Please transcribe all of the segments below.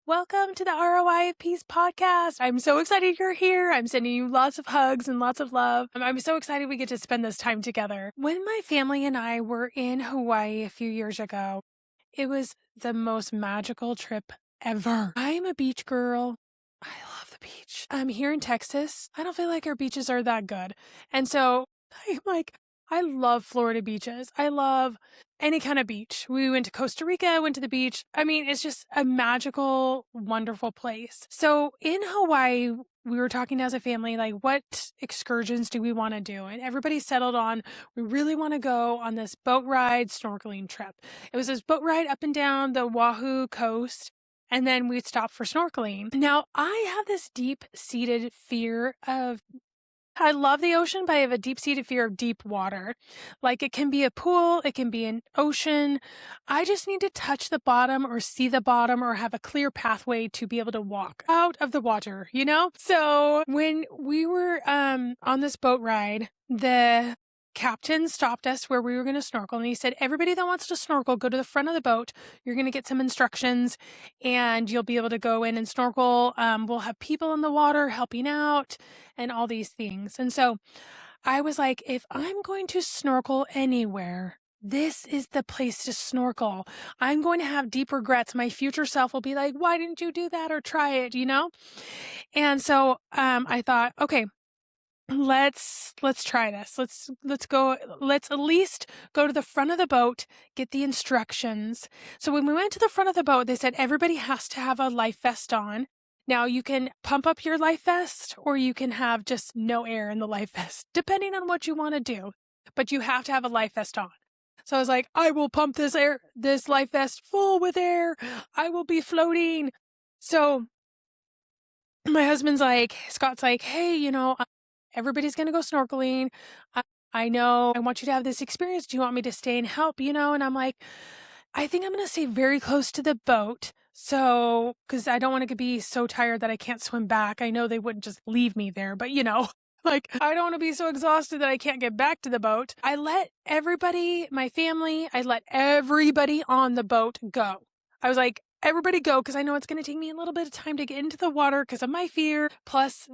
Welcome to the ROI of Peace podcast. I'm so excited you're here. I'm sending you lots of hugs and lots of love. I'm so excited we get to spend this time together. When my family and I were in Hawaii a few years ago, it was the most magical trip ever. I'm a beach girl. I love the beach. I'm here in Texas. I don't feel like our beaches are that good. And so I love Florida beaches. I love any kind of beach. We went to Costa Rica, went to the beach. I mean, it's just a magical, wonderful place. So in Hawaii, we were talking as a family, like, what excursions do we want to do? And everybody settled on, we really want to go on this boat ride snorkeling trip. It was this boat ride up and down the Oahu coast. And then we'd stop for snorkeling. Now, I have this deep-seated fear of I love the ocean, but I have a deep-seated fear of deep water. Like, it can be a pool, it can be an ocean. I just need to touch the bottom or see the bottom or have a clear pathway to be able to walk out of the water, you know? So when we were on this boat ride, the captain stopped us where we were going to snorkel, and he said, everybody that wants to snorkel, go to the front of the boat. You're going to get some instructions and you'll be able to go in and snorkel. We'll have people in the water helping out and all these things. And so I was like, if I'm going to snorkel anywhere, this is the place to snorkel. I'm going to have deep regrets. My future self will be like, why didn't you do that or try it, you know? And so I thought, okay, let's try this. Let's go. Let's at least go to the front of the boat, get the instructions. So when we went to the front of the boat, they said everybody has to have a life vest on. Now you can pump up your life vest or you can have just no air in the life vest, depending on what you want to do. But you have to have a life vest on. So I was like, I will pump this life vest full with air. I will be floating. So my husband's like, Scott's like, hey, everybody's going to go snorkeling. I know I want you to have this experience. Do you want me to stay and help, And I'm like, I think I'm going to stay very close to the boat. So, because I don't want to be so tired that I can't swim back. I know they wouldn't just leave me there, but like, I don't want to be so exhausted that I can't get back to the boat. I let everybody, my family, I let everybody on the boat go. I was like, everybody go, because I know it's going to take me a little bit of time to get into the water because of my fear, plus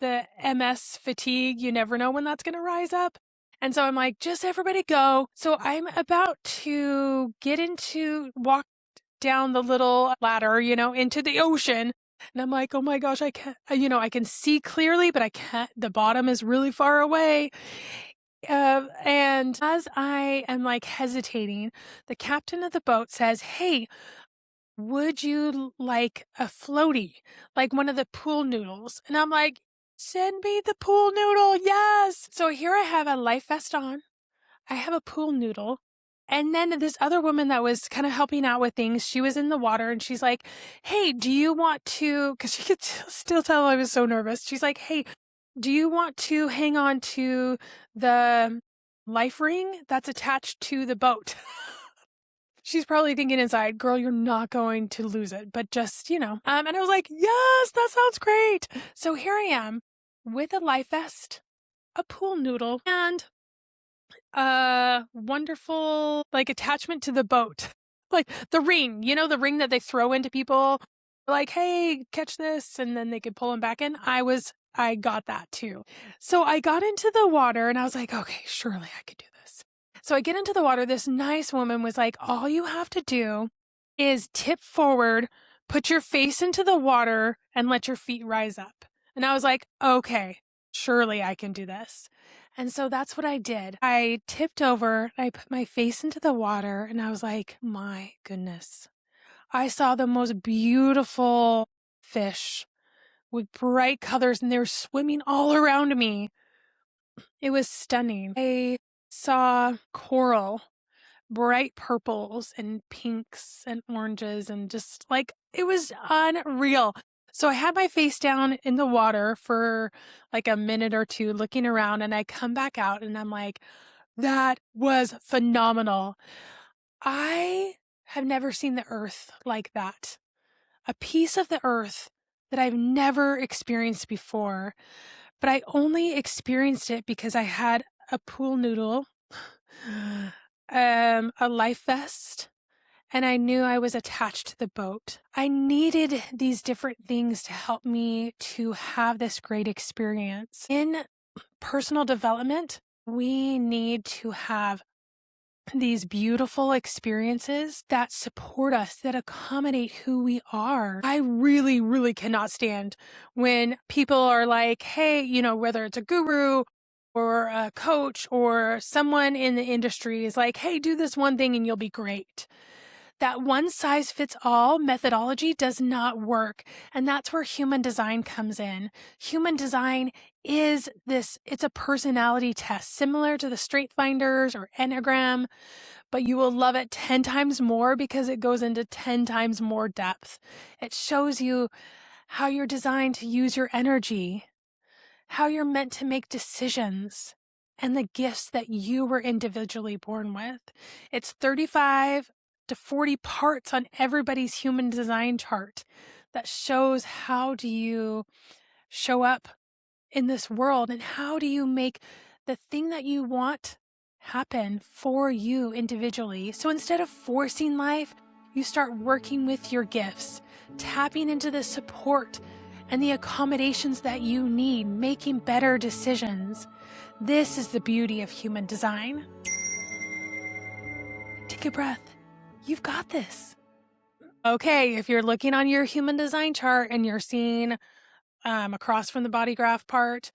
the MS fatigue. You never know when that's going to rise up. And so I'm like, just everybody go. So I'm about to walk down the little ladder, into the ocean. And I'm like, oh my gosh, I can't, I can see clearly, but I can't, the bottom is really far away. And as I am like hesitating, the captain of the boat says, hey, would you like a floaty, like one of the pool noodles? And I'm like, send me the pool noodle. Yes. So here I have a life vest on. I have a pool noodle. And then this other woman that was kind of helping out with things, she was in the water and she's like, hey, do you want to, because she could still tell I was so nervous. She's like, hey, do you want to hang on to the life ring that's attached to the boat? She's probably thinking inside, girl, you're not going to lose it, but just, and I was like, yes, that sounds great. So here I am with a life vest, a pool noodle, and a wonderful, like, attachment to the boat. Like the ring, the ring that they throw into people, like, hey, catch this, and then they could pull them back in. I got that too. So I got into the water and I was like, okay, surely I could do this. So I get into the water. This nice woman was like, all you have to do is tip forward, put your face into the water, and let your feet rise up. And I was like, okay, surely I can do this. And so that's what I did. I tipped over, I put my face into the water, and I was like, my goodness. I saw the most beautiful fish with bright colors, and they were swimming all around me. It was stunning. I saw coral, bright purples and pinks and oranges, and just like, it was unreal. So I had my face down in the water for like a minute or two looking around, and I come back out and I'm like, that was phenomenal. I have never seen the earth like that. A piece of the earth that I've never experienced before, but I only experienced it because I had a pool noodle, a life vest, and I knew I was attached to the boat. I needed these different things to help me to have this great experience. In personal development, we need to have these beautiful experiences that support us, that accommodate who we are. I really, really cannot stand when people are like, hey, whether it's a guru or a coach or someone in the industry is like, hey, do this one thing and you'll be great. That one size fits all methodology does not work. And that's where human design comes in. Human design is it's a personality test similar to the StrengthsFinders or Enneagram, but you will love it 10 times more because it goes into 10 times more depth. It shows you how you're designed to use your energy, how you're meant to make decisions, and the gifts that you were individually born with. It's 35 to 40 parts on everybody's human design chart that shows how do you show up in this world and how do you make the thing that you want happen for you individually. So instead of forcing life, you start working with your gifts, tapping into the support and the accommodations that you need, making better decisions. This is the beauty of human design. Take a breath. You've got this. Okay, if you're looking on your human design chart and you're seeing across from the body graph part,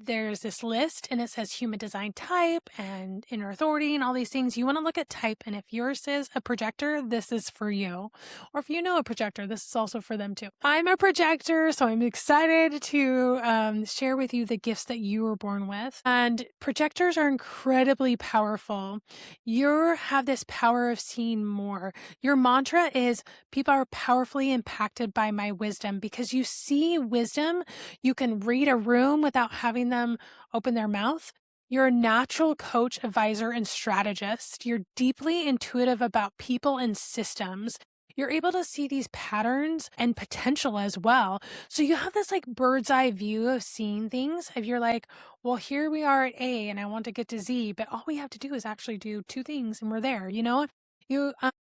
there's this list and it says human design type and inner authority and all these things. You want to look at type, and if yours is a projector, this is for you. Or if you know a projector, this is also for them too. I'm a projector, so I'm excited to share with you the gifts that you were born with. And projectors are incredibly powerful. You have this power of seeing more. Your mantra is, people are powerfully impacted by my wisdom, because you see wisdom. You can read a room without having them open their mouth. You're a natural coach, advisor, and strategist. You're deeply intuitive about people and systems. You're able to see these patterns and potential as well. So you have this like bird's eye view of seeing things. If you're like, well, here we are at A and I want to get to Z, but all we have to do is actually do two things and we're there, You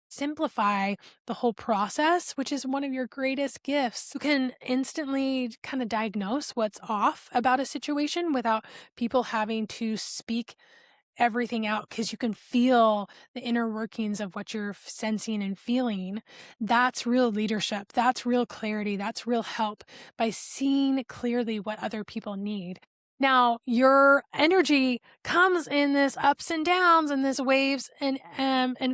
simplify the whole process, which is one of your greatest gifts. You can instantly kind of diagnose what's off about a situation without people having to speak everything out, because you can feel the inner workings of what you're sensing and feeling. That's real leadership. That's real clarity. That's real help, by seeing clearly what other people need. Now, your energy comes in this ups and downs and this waves and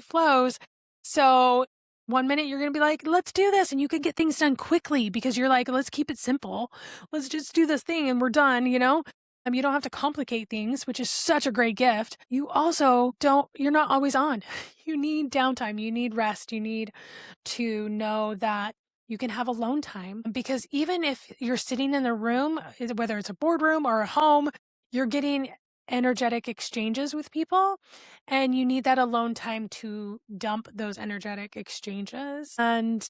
flows. So 1 minute you're going to be like, let's do this. And you can get things done quickly because you're like, let's keep it simple. Let's just do this thing and we're done, You don't have to complicate things, which is such a great gift. You also you're not always on. You need downtime. You need rest. You need to know that you can have alone time, because even if you're sitting in the room, whether it's a boardroom or a home, you're getting energetic exchanges with people, and you need that alone time to dump those energetic exchanges. And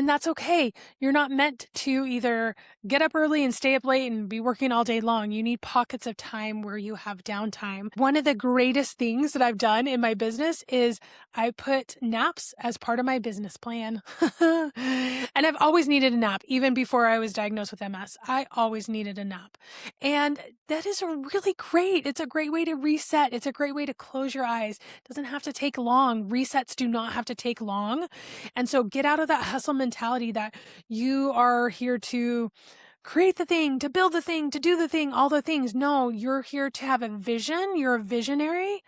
that's okay. You're not meant to either get up early and stay up late and be working all day long. You need pockets of time where you have downtime. One of the greatest things that I've done in my business is I put naps as part of my business plan. And I've always needed a nap. Even before I was diagnosed with MS, I always needed a nap. And that is it's a great way to reset. It's a great way to close your eyes. It doesn't have to take long. Resets do not have to take long. And so get out of that hustle mentality that you are here to create the thing, to build the thing, to do the thing, all the things. No, you're here to have a vision. You're a visionary.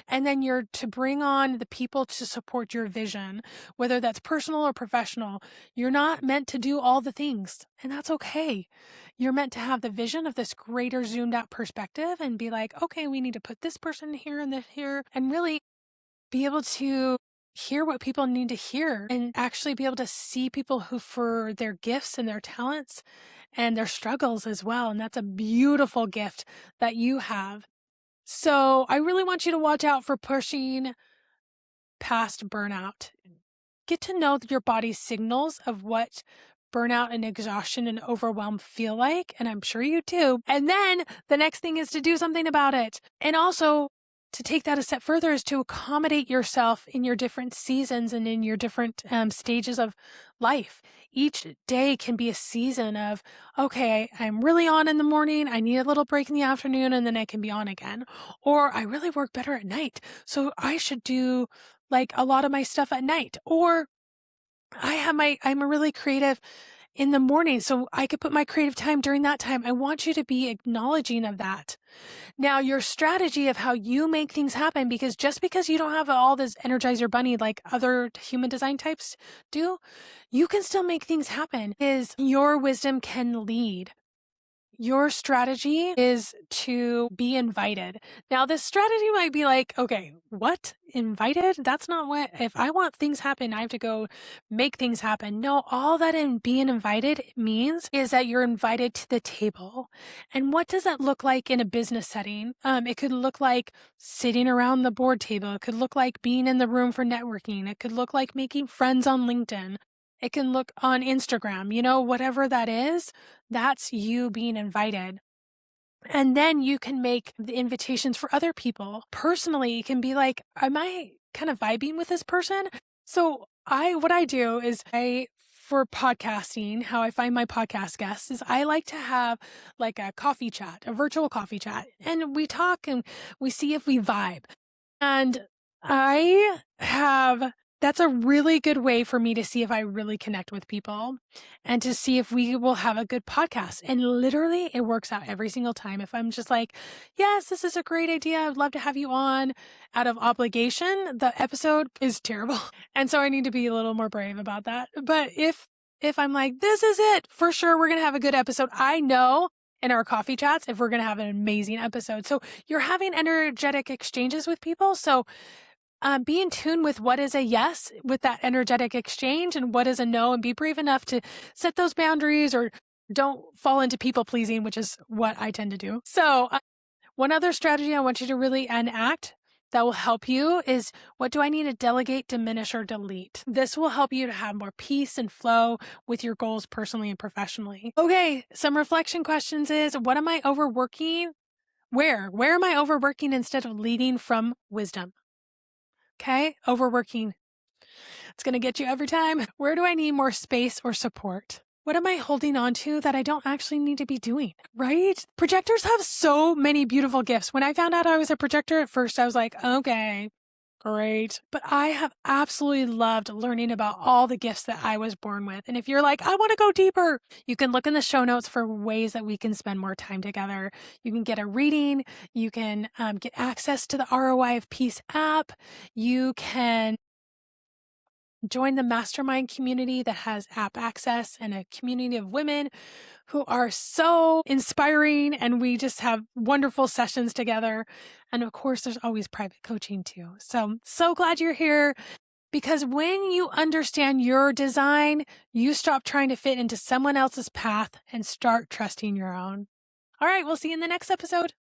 And then you're to bring on the people to support your vision, whether that's personal or professional. You're not meant to do all the things, and that's okay. You're meant to have the vision of this greater zoomed out perspective and be like, okay, we need to put this person here and this here, and really be able to hear what people need to hear, and actually be able to see people who, for their gifts and their talents and their struggles as well. And that's a beautiful gift that you have. So I really want you to watch out for pushing past burnout. Get to know your body's signals of what burnout and exhaustion and overwhelm feel like. And I'm sure you do. And then the next thing is to do something about it. And also to take that a step further is to accommodate yourself in your different seasons and in your different stages of life. Each day can be a season of, okay, I'm really on in the morning, I need a little break in the afternoon, and then I can be on again. Or I really work better at night, so I should do like a lot of my stuff at night. Or I'm a really creative in the morning, so I could put my creative time during that time. I want you to be acknowledging of that. Now, your strategy of how you make things happen, because just because you don't have all this Energizer Bunny like other human design types do, you can still make things happen, is your wisdom can lead. Your strategy is to be invited. Now, this strategy might be like, okay, what? Invited? That's not what, if I want things happen, I have to go make things happen. No, all that in being invited means is that you're invited to the table. And what does that look like in a business setting? It could look like sitting around the board table. It could look like being in the room for networking. It could look like making friends on LinkedIn. It can look on Instagram, whatever that is, that's you being invited. And then you can make the invitations for other people. Personally, it can be like, am I kind of vibing with this person? So what I do is for podcasting, how I find my podcast guests is I like to have like a coffee chat, a virtual coffee chat. And we talk and we see if we vibe. And that's a really good way for me to see if I really connect with people and to see if we will have a good podcast. And literally it works out every single time. If I'm just like, yes, this is a great idea, I'd love to have you on, out of obligation, the episode is terrible. And so I need to be a little more brave about that. But if I'm like, this is it, for sure, we're going to have a good episode, I know in our coffee chats if we're going to have an amazing episode. So you're having energetic exchanges with people. So be in tune with what is a yes with that energetic exchange and what is a no, and be brave enough to set those boundaries or don't fall into people pleasing, which is what I tend to do. So one other strategy I want you to really enact that will help you is, what do I need to delegate, diminish, or delete? This will help you to have more peace and flow with your goals personally and professionally. Okay, some reflection questions is, what am I overworking? Where am I overworking instead of leading from wisdom? Okay, overworking. It's going to get you every time. Where do I need more space or support? What am I holding on to that I don't actually need to be doing, right? Projectors have so many beautiful gifts. When I found out I was a projector at first, I was like, okay, great. But I have absolutely loved learning about all the gifts that I was born with. And if you're like, I want to go deeper, you can look in the show notes for ways that we can spend more time together. You can get a reading. You can get access to the ROI of Peace app. You can join the Mastermind community that has app access, and a community of women who are so inspiring, and we just have wonderful sessions together. And of course, there's always private coaching too. So glad you're here, because when you understand your design, you stop trying to fit into someone else's path and start trusting your own. All right, we'll see you in the next episode.